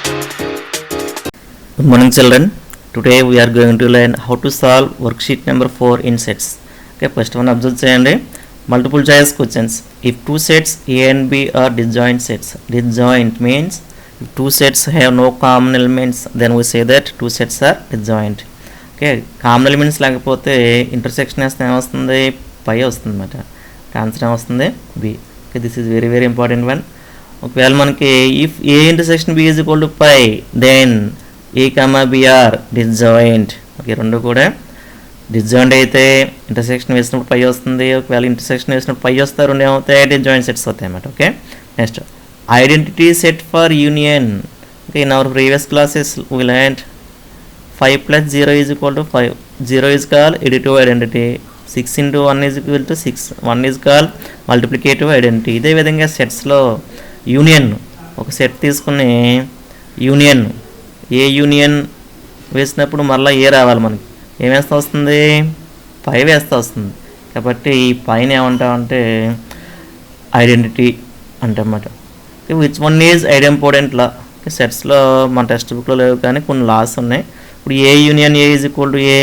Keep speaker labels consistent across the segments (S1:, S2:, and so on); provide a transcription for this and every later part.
S1: Good morning children. Today we are going to learn how to solve worksheet number 4 in sets. Okay, first one observe cheyandi. Multiple choice questions. If two sets A and B are disjoint sets. Disjoint means if two sets have no common elements, then we say that two sets are disjoint. Okay, common elements లేకపోతే intersection వేస్తే ఏమొస్తుంది? పై వస్తుంది అన్నమాట. Answer ఏమొస్తుంది? B. Okay, this is very very important one. ఒకవేళ మనకి if A intersection B is equal to phi, then A, B are disjoint. Okay, రెండు కూడా డిస్జాయింట్ అయితే ఇంటర్సెక్షన్ వేసినప్పుడు పై వస్తుంది. ఒకవేళ ఇంటర్సెక్షన్ వేసినప్పుడు పై వస్తారు, రెండు ఏమవుతాయి? డిస్జాయింట్ సెట్స్ అవుతాయి అన్నమాట. Okay, next identity set for union. Okay, in our previous classes we learned 5 + 0 is equal to 5. 0 is called additive identity. 6 × 1 is equal to 6. 1 is called multiplicative identity. ఇదే విధంగా సెట్స్లో యూనియన్, ఒక set తీసుకుని union A union వేసినప్పుడు మళ్ళీ ఏ రావాలి, మనకి ఏం వేస్తా వస్తుంది? పై వేస్తా వస్తుంది. కాబట్టి ఈ పైన ఏమంటామంటే ఐడెంటిటీ అంటమాట. Which one is idempotent law. సెట్స్లో మన టెక్స్ట్ బుక్లో లేవు కానీ కొన్ని లాస్ ఉన్నాయి. ఇప్పుడు A union A is equal to A,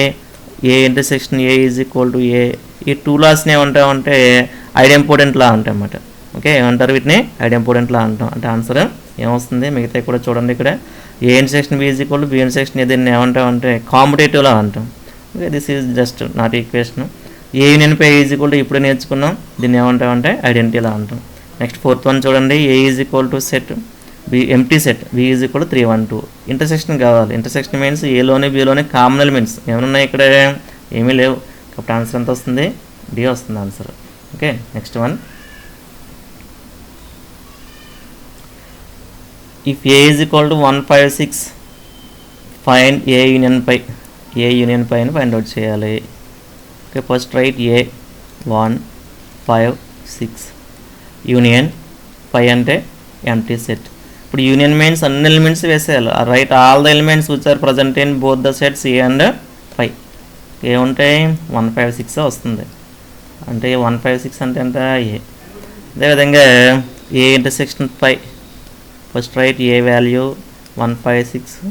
S1: A intersection A is equal to A, ఈ టూ లాస్ని ఏమంటామంటే ఐడెంపోర్టెంట్ లా అంటామన్నమాట. ఓకే, ఏమంటారు వీటిని? ఐడెంపోర్టెంట్ లా అంటాం. అంటే ఆన్సర్ ఏమొస్తుంది? మిగతా కూడా చూడండి. ఇక్కడ A intersection B is equal to B intersection A, దీన్ని ఏమంటాం అంటే కాంపిటేటివ్ లా అంటాం. Okay, this is just not equation. A union phi is equal to ఇప్పుడే నేర్చుకున్నాం, దీన్ని ఏమంటాం అంటే ఐడెంటిటీ లా అంటాం. నెక్స్ట్ ఫోర్త్ వన్ చూడండి. A is equal to set B empty set, B is equal to 3, 1, 2. Intersection కావాలి. Intersection means ఏలోనే బిలోనే కామన్ ఎలిమెంట్స్ ఏమన్నాయి? ఇక్కడ ఏమీ లేవు. కాబట్టి ఆన్సర్ ఎంత వస్తుంది? డి వస్తుంది answer. Okay, next one. If A is equal to 1, 5, 6, find A union pi. A union pi ని ఫైండ్ అవుట్ చేయాలి. Okay, first right A 1, 5, 6 union phi అంటే ఎంప్టీ సెట్. ఇప్పుడు యూనియన్ మీన్స్ అన్ని ఎలిమెంట్స్ వేసేయాలి. Right all the elements which are present in both the sets A and phi. ఏముంటాయి? 1, 5, 6 వస్తుంది. అంటే 1, 5, 6 అంటే ఎంత? A. అదేవిధంగా A intersection phi. First right A value 1, 5, 6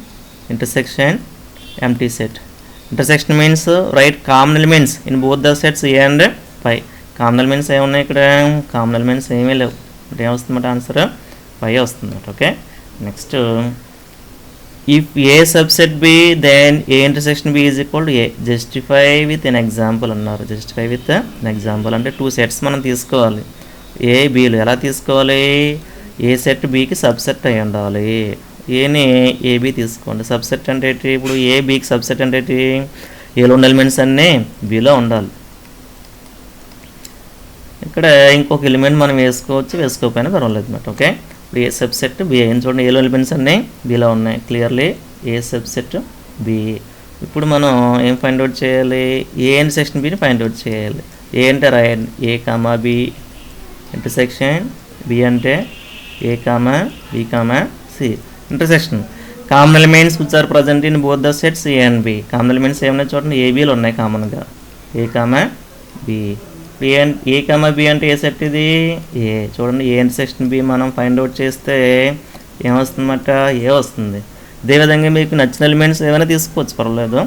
S1: intersection empty set. Intersection means right common elements in both the sets A and phi. Common elements ఏమున్నాయి ఇక్కడ? Common elements ఏమీ లేవు. అంటే ఏమొస్తుందన్నమాట? ఆన్సర్ పై వస్తుందన్నమాట. Okay, next if A subset B then A intersection B is equal to A. Justify with an example అన్నారు. Justify with an example అంటే two sets మనం తీసుకోవాలి. ఏ బీలు ఎలా తీసుకోవాలి? ఏ సెట్ బీకి సబ్సెట్ అయి ఉండాలి. ఏని ఏబీ తీసుకోండి. సబ్సెట్ అంటే ఏంటి? ఇప్పుడు ఏ బీకి సబ్సెట్ అంటే ఏంటి? ఏలో ఉన్న ఎలిమెంట్స్ అన్నీ బీలో ఉండాలి. ఇక్కడ ఇంకొక ఎలిమెంట్ మనం వేసుకోవచ్చు, వేసుకోకపోయినా పర్వాలేదు అన్నమాట. ఓకే, ఇప్పుడు ఏ సబ్సెట్ బి అయింది. చూడండి, ఏలో ఎలిమెంట్స్ అన్నీ బీలో ఉన్నాయి. Clearly A subset B. ఇప్పుడు మనం ఏం ఫైండ్ అవుట్ చేయాలి? ఏ ఇంటర్సెక్షన్ బిని ఫైండ్ అవుట్ చేయాలి. ఏ అంటే right A comma B intersection B అంటే A, B, C. Intersection common elements which are present in both the sets A and B. Common elements ఏమన్నాయి చూడండి? ఏబీలు ఉన్నాయి కామన్గా. ఏ, బి. ఏ, బి అంటే ఏ సెట్ ఇది? ఏ. చూడండి, ఏ ఇంటర్సెక్షన్ బి మనం ఫైండ్ అవుట్ చేస్తే ఏమొస్తుందన్నమాట? ఏ వస్తుంది. అదేవిధంగా మీకు నచ్చిన ఎలిమెంట్స్ ఏమైనా తీసుకోవచ్చు, పర్వాలేదు.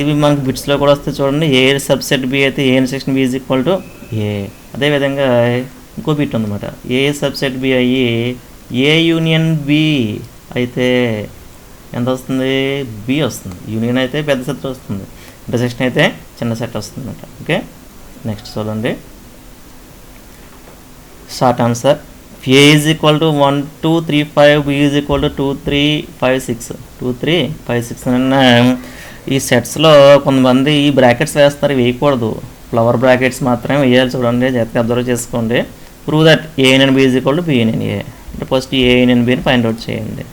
S1: ఇవి మనకు బిట్స్లో కూడా వస్తాయి. చూడండి, ఏ సబ్సెట్ బి అయితే A intersection B is equal to A. అదేవిధంగా ఇంకో బిట్ ఉందన్నమాట. ఏ సబ్సెట్ బి అయ్యి ఏ యూనియన్ బి అయితే ఎంత వస్తుంది? బి వస్తుంది. యూనియన్ అయితే పెద్ద సెట్ వస్తుంది, ఇంటర్సెక్షన్ అయితే చిన్న సెట్ వస్తుంది అన్నమాట. ఓకే, నెక్స్ట్ చూడండి. Short answer. A is equal to 1, 2, 3, 5, B is equal to 2, 3, 5, 6. 2, 3, 5, 6 అన్న ఈ సెట్స్లో కొంతమంది ఈ బ్రాకెట్స్ వేస్తారు, వేయకూడదు. ఫ్లవర్ బ్రాకెట్స్ మాత్రమే వేయాలి. చూడండి, జాగ్రత్తగా అబ్జర్వ్ చేసుకోండి. Prove that A union B is equal to B union A. అంటే ఫస్ట్ ఏ యూనియన్ బిని ఫైండ్ అవుట్ చేయండి.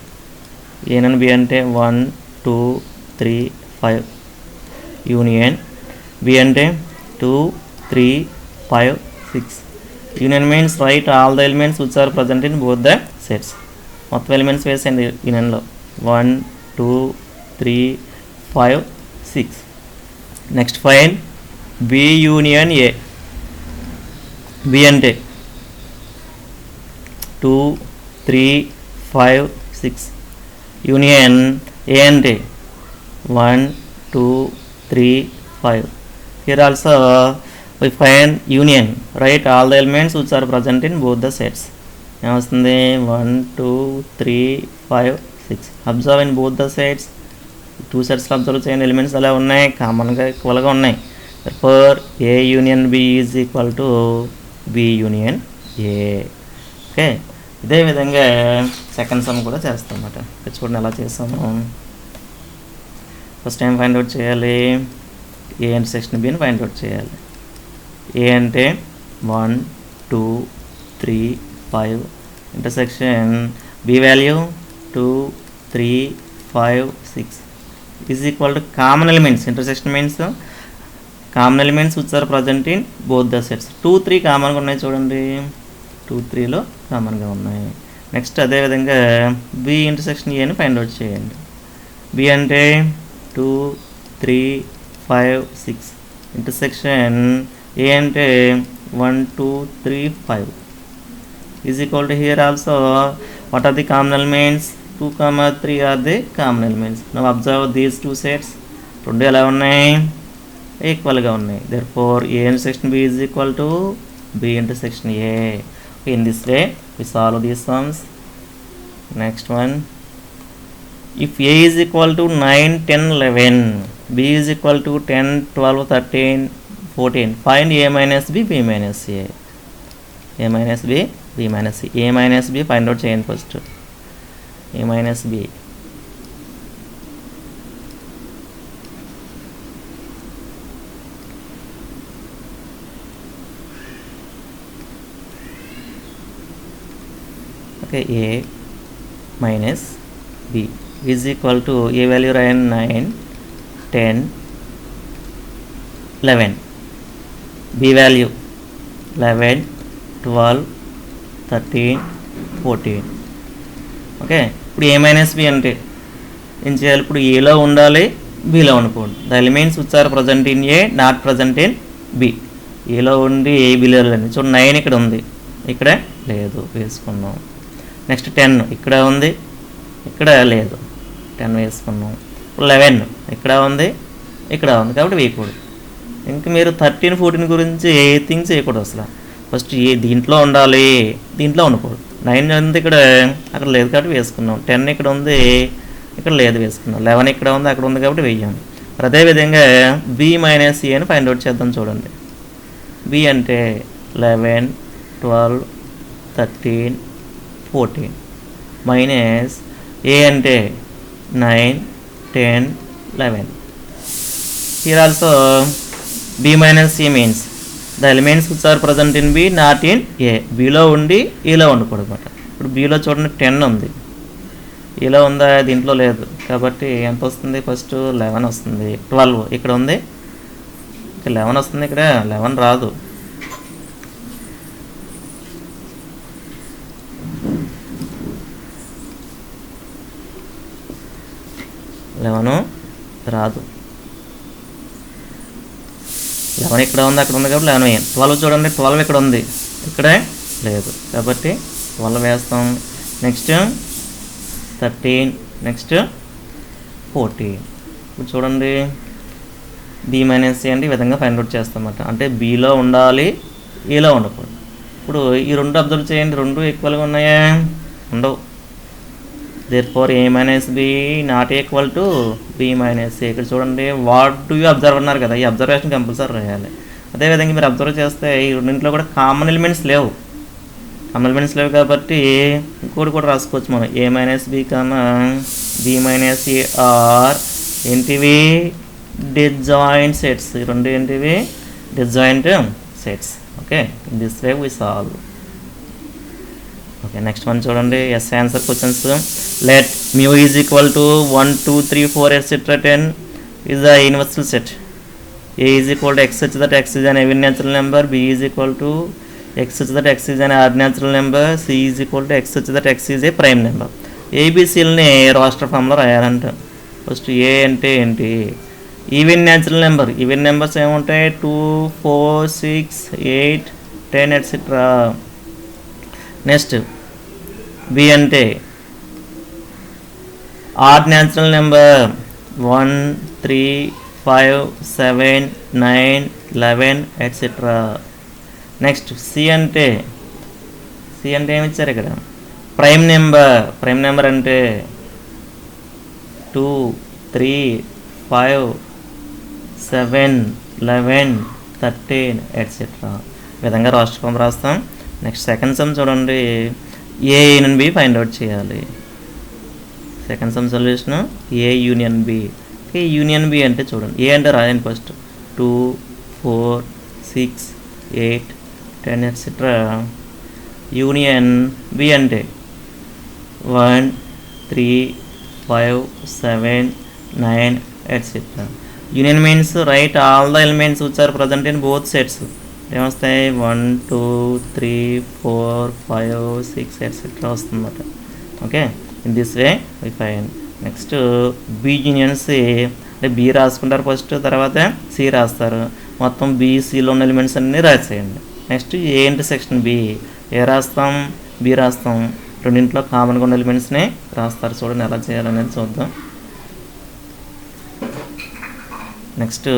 S1: ఏ యూనియన్ బి అంటే 1, 2, 3, 5 యూనియన్ బి అంటే 2, 3, 5, 6. Union means right all the elements which are present in both the sets. మొత్తం elements వేసేయండి యూనియన్లో. 1, 2, 3, 5, 6. Next find B union A. B అంటే 2, 3, 5, 6. Union A and A 1, 2, 3, 5. Here also we find union. Write all the elements which are present in both the sets. ఏమొస్తుంది 1, 2, 3, 5, 6. Observe in both the sets. Two సెట్స్లో observe చేయని elements అలా ఉన్నాయి, కామన్గా ఈక్వల్గా ఉన్నాయి. For A union B is equal to B union A. Okay, ఇదే విధంగా సెకండ్ సమ్ కూడా చేస్తాం అన్నమాట. చూడండి ఎలా చేస్తాము. ఫస్ట్ టైం ఫైండ్ అవుట్ చేయాలి, ఏ ఇంటర్సెక్షన్ బిని ఫైండ్ అవుట్ చేయాలి. ఏ అంటే 1, 2, 3, 5. Intersection B value 2, 3, 5, 6 is equal to common elements. Intersection means common elements which are present in both the sets. 2, 3 కామన్గా ఉన్నాయి చూడండి, 2, 3లో కామన్గా ఉన్నాయి. నెక్స్ట్ అదేవిధంగా బి ఇంటర్సెక్షన్ ఏని ఫైండ్ అవుట్ చేయండి. బి అంటే 2, 3, 5, 6. ఇంటర్సెక్షన్ ఏ అంటే 1, 2, 3, 5 is equal to here also what are the common elements. 2, 3 are the common elements. Now observe these two sets. రెండు ఎలా ఉన్నాయి, ఈక్వల్గా ఉన్నాయి. Therefore A intersection B is equal to B intersection A. In this way we solve these sums. Next one, if A is equal to 9, 10, 11, B is equal to 10, 12, 13, 14, find A minus B, B minus A. A minus B, B minus C. A minus B find out చేయండి first. A minus B. Okay, A minus B is equal to A value rayan 9, 10, 11. B value 11, 12, 13, 14. Okay, ఇప్పుడు ఏ minus B అంటే ఏం చేయాలి? ఇప్పుడు ఏలో ఉండాలి, బిలో ఉండకూడదు. The elements which are present in A not present in B. ఏలో ఉండి ఏ బిలో లేదు. చూడండి 9 ఇక్కడ ఉంది, ఇక్కడ లేదు, వేసుకున్నాం. నెక్స్ట్ 10 ఇక్కడ ఉంది, ఇక్కడ లేదు, 10 వేసుకున్నాం. 11 ఇక్కడ ఉంది, ఇక్కడ ఉంది, కాబట్టి వేయకూడదు. ఇంక మీరు 13, 14 గురించి ఏ థింగ్స్ చేయకూడదు అసలు. ఫస్ట్ ఏ దీంట్లో ఉండాలి, దీంట్లో ఉండకూడదు. 9 ఉంది ఇక్కడ, అక్కడ లేదు కాబట్టి వేసుకున్నాం. 10 ఇక్కడ ఉంది, ఇక్కడ లేదు, వేసుకున్నాం. 11 ఇక్కడ ఉంది, అక్కడ ఉంది కాబట్టి వేయాలి. అదేవిధంగా బి మైనస్ ఏ అని ఫైండ్ అవుట్ చేద్దాం. చూడండి, బి అంటే 11, 12, 13, 14 మైనస్ ఏ అంటే 9, 10, 11. Here also B minus C means the elements which are present in B not in A. Bలో ఉండి ఏలో ఉండకూడదు అనమాట. ఇప్పుడు Bలో చూడండి 10 ఉంది, ఏలో ఉందా? దీంట్లో లేదు కాబట్టి ఎంత వస్తుంది? ఫస్ట్ 11 వస్తుంది. 12 ఇక్కడ ఉంది, ఇక్కడ 11 వస్తుంది, ఇక్కడ 11 రాదు. రాదు. 11 ఇక్కడ ఉంది, అక్కడ ఉంది కాబట్టి 11. 12 చూడండి, 12 ఇక్కడ ఉంది, ఇక్కడే లేదు కాబట్టి 12 వేస్తాం. Next 13, next 14. ఇప్పుడు చూడండి బి మైనస్ ఏ అంటే ఈ విధంగా ఫైండ్ అవుట్ చేస్తాం అన్నమాట. అంటే బిలో ఉండాలి, ఏలో ఉండకూడదు. ఇప్పుడు ఈ రెండు అబ్జర్వ్ చేయండి, రెండు ఈక్వల్గా ఉన్నాయా? ఉండవు. Therefore A minus B not equal to B minus A. ఇక్కడ చూడండి వాట్ డూ యూ అబ్జర్వ్ అన్నారు కదా, ఈ అబ్జర్వేషన్ కంపల్సరీ రాయాలి. అదేవిధంగా మీరు అబ్జర్వ్ చేస్తే ఈ రెండింటిలో కూడా కామన్ ఎలిమెంట్స్ లేవు. కామన్ ఎలిమెంట్స్ లేవు కాబట్టి ఇంకోటి కూడా రాసుకోవచ్చు మనం. A minus B కన్నా B minus A ఆర్ ఏంటివి? Disjoint sets. ఈ రెండు ఏంటివి? Disjoint sets. Okay, this way we solve. Okay, next one చూడండి, as answer questions. Let mu is equal to 1, 2, 3, 4 etc. 10 is the universal set. A is equal to x such that x is an even natural number. B is equal to x such that x is an odd natural number. C is equal to x such that x is a prime number. ఏబిసిల్ని roster ఫామ్లో రాయాలంట. First A అంటే ఏంటి? Even natural number. Even numbers ఏముంటాయి? 2, 4, 6, 8, 10 etc. Next B అంటే odd natural number 1 3 5 7 9 11 etcetera. Next C అంటే ఏమి ఇచ్చారు ఇక్కడ? ప్రైమ్ నెంబర్ అంటే 2 3 5 7 11 13 ఎట్సెట్రా. ఈ విధంగా రాష్ట్రఫామ్ రాస్తాం. నెక్స్ట్ సెకండ్ సమ్ చూడండి, ఏ యూనియన్ బి ఫైండ్ అవుట్ చేయాలి. సెకండ్ సమ్ సొల్యూషన్ ఏ యూనియన్ బి. యూనియన్ బి అంటే చూడండి, ఏ అంటే రాయండి ఫస్ట్ 2 4 6 8 10 ఎట్సెట్రా. యూనియన్ బి అంటే 1 3 5 7 9 etcetera. Union means right all the elements which are present in both sets. ఏమొస్తాయి? 1 2 3 4 5 6 etcetera వస్తుందన్నమాట. Okay, in this way we find. Next B union C అంటే B రాసుకుంటారు first, తర్వాత సి రాస్తారు. మొత్తం బీసీలో ఉన్న ఎలిమెంట్స్ అన్నీ రాసేయండి. Next A intersection B. A రాస్తాం? బి రాస్తాం. రెండింటిలో కామన్గా ఉన్న ఎలిమెంట్స్ని రాస్తారు. చూడండి ఎలా చేయాలనేది చూద్దాం. Next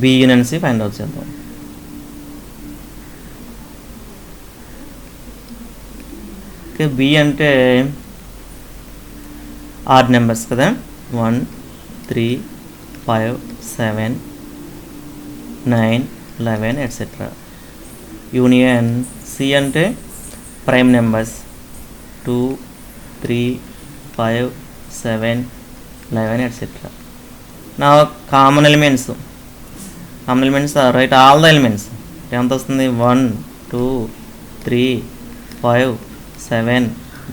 S1: B union C find out చేద్దాం. ఓకే, బి అంటే ఆడ్ నెంబర్స్ కదా, 1 3 5 7 9 11 ఎట్సెట్రా. యూనియన్ సి అంటే ప్రైమ్ నెంబర్స్ 2 3 5 7 11 ఎట్సెట్రా. నా common elements right all the elements ఎంత వస్తుంది? 1 2 3 5 7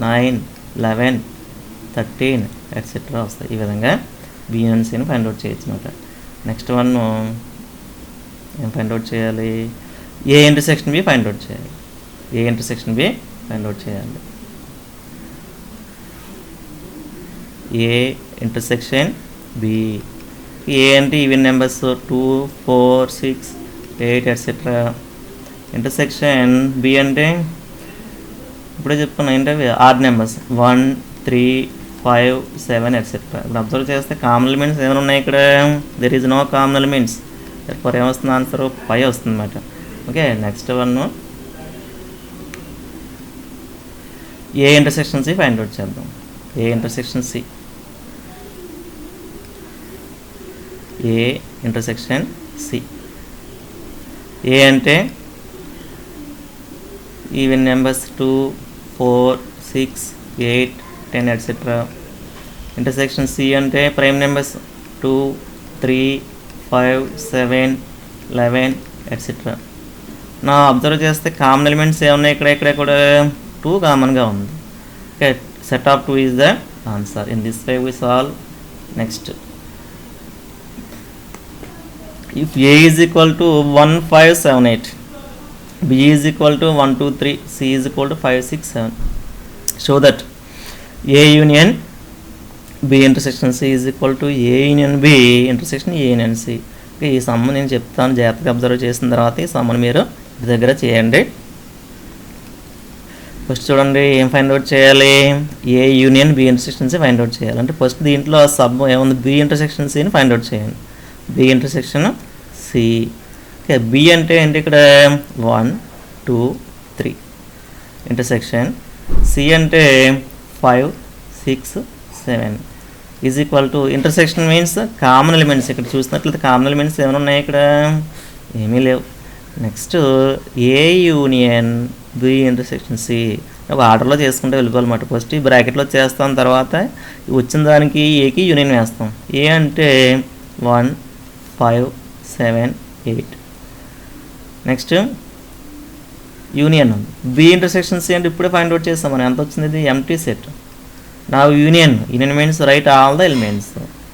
S1: 9 11 13 ఎట్సెట్రా వస్తాయి. ఈ విధంగా బి యూనియన్ సిని ఫైండ్ అవుట్ చేయొచ్చు అనమాట. నెక్స్ట్ వన్ ఏం ఫైండ్ అవుట్ చేయాలి? A intersection B find out చేయాలి. A intersection B find out చేయాలి. A intersection B. ఏ అంటే even numbers 2 4 6 8 etcetera. Intersection B అంటే ఇప్పుడే చెప్పుకున్నా ఏంటవి? Odd numbers 1 3 5 7 etcetera. ఇప్పుడు అబ్జర్వ్ చేస్తే కామన్ ఎలిమెంట్స్ ఏమైనా ఉన్నాయి ఇక్కడ? There is no common elements. For ఏమొస్తుంది? ఆన్సర్ 5 వస్తుంది అన్నమాట. Okay, next one A intersection C find out చేద్దాం. A intersection C. A intersection C. A అంటే even numbers 2 4 6 8 10 etcetera. Intersection C అంటే ప్రైమ్ నెంబర్స్ 2 3 5 7 11 ఎట్సెట్రా. నా అబ్జర్వ్ చేస్తే common elements ఏమున్నాయి ఇక్కడ కూడా? 2 కామన్గా ఉంది. Okay, set of 2 is the answer. In this way we solve. Next if A is equal to 1 5 7 8, B is equal to 1 2 3, C is equal to 5 6 7, show that A union B intersection C is equal to A union B intersection A union C. ఈ sum నేను చెప్తాను, జాగ్రత్తగా observe చేసిన తర్వాత ఈ సమ్ని మీరు ఇంటి దగ్గర చేయండి. ఫస్ట్ చూడండి, ఏం ఫైండ్ అవుట్ చేయాలి? A union B intersection C find out చేయాలి. అంటే ఫస్ట్ దీంట్లో సబ్ ఏముంది? బి ఇంటర్సెక్షన్ సిని ఫైండ్ అవుట్ చేయండి. B intersection C. Okay, B అంటే ఏంటి ఇక్కడ? 1 2 3 ఇంటర్సెక్షన్. సి అంటే 5 6 7 is equal to intersection means common elements. ఇక్కడ చూసినట్లయితే కామన్ ఎలిమెంట్స్ ఏమైనా ఉన్నాయి ఇక్కడ? ఏమీ లేవు. Next A union B intersection C. ఒక ఆర్డర్లో చేసుకుంటే వెళ్ళిపోవాలన్నమాట. ఫస్ట్ ఈ బ్రాకెట్లో చేస్తాం, తర్వాత వచ్చిన దానికి ఏకి యూనియన్ వేస్తాం. ఏ అంటే 1 5 7 8. Next union B intersection C అంటే ఇప్పుడే ఫైండ్ అవుట్ చేస్తాం మనం. ఎంత వచ్చింది? ఇది ఎంటీ సెట్. నా union means right all the elements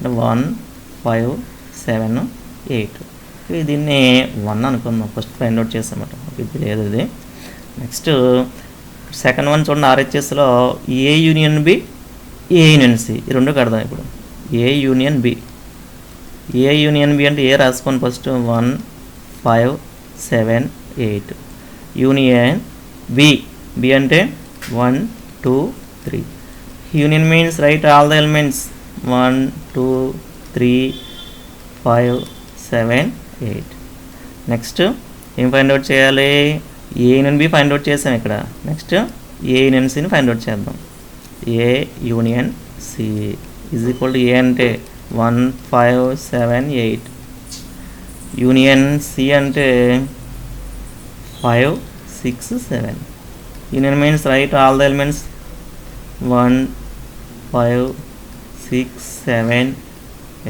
S1: 1 5 7 8. దీన్ని 1 అనుకుందాం. ఫస్ట్ ఫైండ్ అవుట్ చేస్తామట. ఇది లేదు ఇది. నెక్స్ట్ సెకండ్ వన్ చూడండి, ఆర్హెచ్ఎస్లో A union B A union C ఈ రెండు కడదాం. ఇప్పుడు A union B. A union B అంటే ఏ రాసుకోండి ఫస్ట్. 1 5 7 8. Union B. బి అంటే 1 2 3. Union means write all the elements 1, 2, 3, 5, 7, 8. Next ఏం ఫైండ్ అవుట్ చేయాలి? A union B find out చేసాం ఇక్కడ. నెక్స్ట్ ఏ యూనియన్ సిని ఫైండ్ అవుట్ చేద్దాం. A union C is equal to A అంటే 1, 5, 7, 8. Union C అంటే 5, 6, 7. Union means right all the elements 1, 5, 6, 7,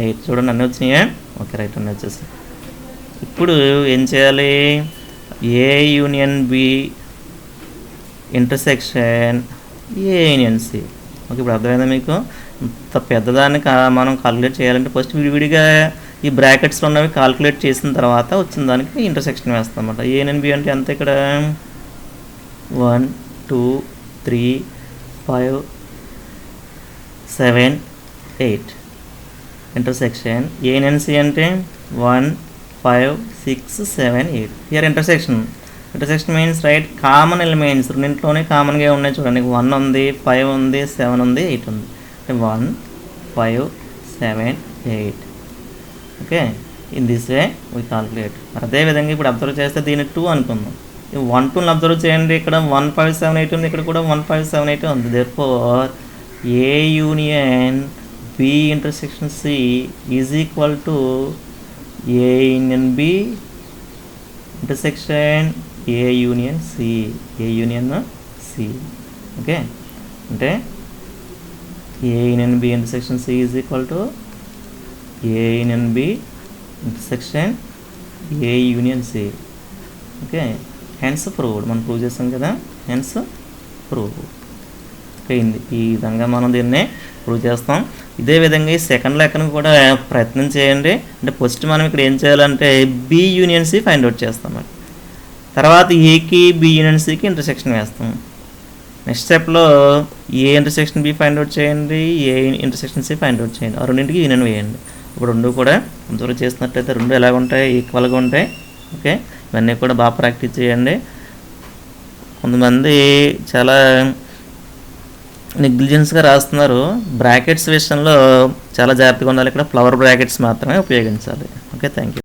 S1: 8. చూడండి అన్నీ వచ్చినాయా? ఓకే రైట్, అన్నీ వచ్చేసి. ఇప్పుడు ఏం చేయాలి? A union B intersection A union C. Okay, ఇప్పుడు అర్థమైందా మీకు? ఇంత పెద్దదాన్ని మనం కాల్కులేట్ చేయాలంటే ఫస్ట్ విడివిడిగా ఈ బ్రాకెట్స్లో ఉన్నవి కాల్కులేట్ చేసిన తర్వాత వచ్చిన దానికి ఇంటర్సెక్షన్ వేస్తాం అన్నమాట. ఏ యూనియన్ బి అంటే ఎంత ఇక్కడ? 1, 2, 3, 5, 7, 8. ఇంటర్సెక్షన్ ఏ యూనియన్ సి అంటే 1, 5, 6, 7, 8. Here intersection means right common elements. రెండింటిలోనే కామన్గా ఉన్నాయి చూడండి. 1 ఉంది, 5 ఉంది, 7 ఉంది, 8 ఉంది. 1, 5, 7, 8. Okay, in this way we calculate. అదేవిధంగా ఇప్పుడు అబ్జర్వ్ చేస్తే దీన్ని 2 అనుకుందాం. 1, 2 అబ్జర్వ్ చేయండి. ఇక్కడ 1, 5, 7, 8 ఉంది, ఇక్కడ కూడా 1, 5, 7, 8 ఉంది. Therefore A union B intersection C is equal to A union B intersection A union C. A union C. Okay, అంటే A union B intersection C is equal to A union B intersection A union C. Okay, hence proved. మనం prove చేస్తాం కదా, hence prove. Okay, ఈ విధంగా మనం దీన్ని prove చేస్తాం. ఇదే విధంగా ఈ సెకండ్ లెక్కను కూడా ప్రయత్నం చేయండి. అంటే ఫస్ట్ మనం ఇక్కడ ఏం చేయాలంటే B union C find out చేస్తాం. తర్వాత ఏకి బి యూనియన్ సికి ఇంటర్సెక్షన్ వేస్తాం. నెక్స్ట్ స్టెప్లో A intersection B find out చేయండి, A intersection C find out చేయండి. ఆ రెండింటికి యూనియన్ వేయండి. ఇప్పుడు రెండు కూడా అబ్జర్వ్ చేసినట్లయితే రెండు ఎలాగ ఉంటాయి? ఈక్వల్గా ఉంటాయి. ఓకే, ఇవన్నీ కూడా బాగా ప్రాక్టీస్ చేయండి. కొంతమంది చాలా నెగ్లిజెన్స్గా రాస్తున్నారు. బ్రాకెట్స్ విషయంలో చాలా జాగ్రత్తగా ఉండాలి. ఇక్కడ ఫ్లవర్ బ్రాకెట్స్ మాత్రమే ఉపయోగించాలి. Okay, thank you.